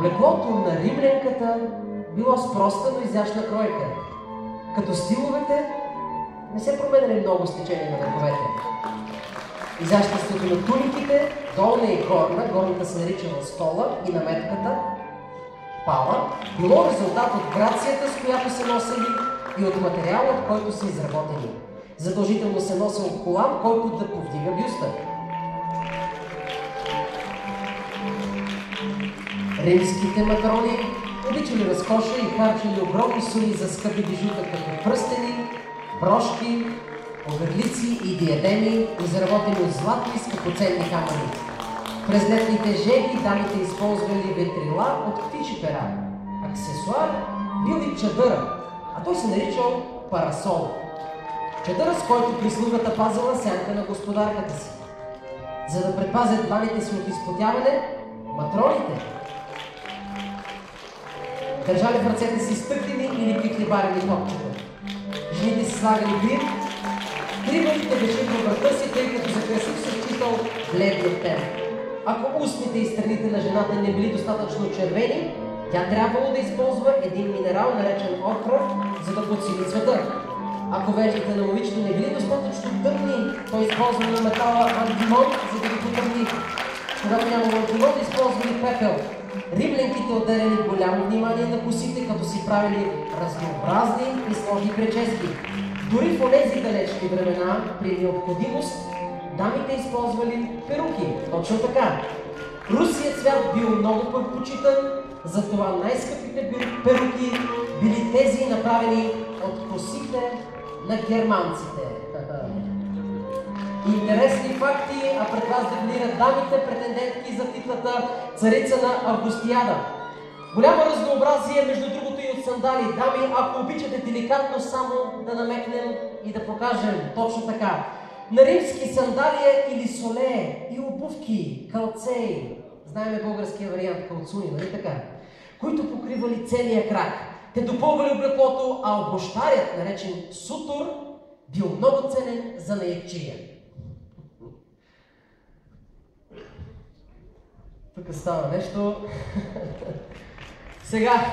облеклото на римлянката било с проста, но изящна кройка, като стиловете не се променяли много с течение на вековете. Изяществото на туниките, долна и горна, горната се наричала стола и наметката, пала, било резултат от грацията, с която се носили и от материала, от който са изработени. Задължително се носил колан, който да повдига бюста. Римските матрони обичали разкоша и харчили огромни суми за скъпи бижута, като пръстени, брошки, огърлици и диадеми, изработени от злато и скъпоценни камъни. През летните жеги дамите използвали ветрила от птичи пера. Аксесуар бил и чадъра, а той се наричал парасол. Чадъра, с който прислугата пазила сянка на господарката си. За да предпазят дланите си от изпотяване, матроните държали в ръцете си стъклени или пихлебарени топчета. Жените си слагали грим, тривалите беши във врата си, тъй като за красив се считал бледният тен. Ако устните и страните на жената не били достатъчно червени, тя трябвало да използва един минерал, наречен охра, за да подсили цвета. Ако веждите на момичето не били достатъчно тъмни, то използвали метала антимон, за да ги потъмни. Когато нямало антимон, използвали пепел. Римлянките отделяли голямо внимание на косите, като си правили разнообразни и сложни прически. Дори в онези далечни времена, при необходимост, дамите използвали перуки. Точно така. Русият цвят бил много предпочитан, затова най-скъпите перуки били тези, направени от косите на германците. Интересни факти, а пред вас дефинират дамите, претендентки за титлата царица на Августияда. Голямо разнообразие, между другото, и от сандали. Дами, ако обичате деликатно само да намекнем и да покажем точно така. На римски сандалия или соле, и обувки, калцей, знаеме българския вариант калцуни, нали така, които покривали целия крак. Те допълвали облеклото, а обощарят, наречен сутор, бил много ценен за наятчия. Тук става нещо. Сега,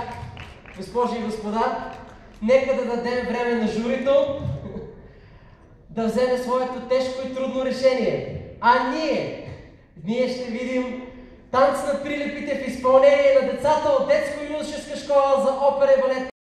госпожи и господа, нека да дадем време на журито да вземе своето тежко и трудно решение. А ние ще видим танц на прилепите в изпълнение на децата от детско-юношеска школа за опера и балет.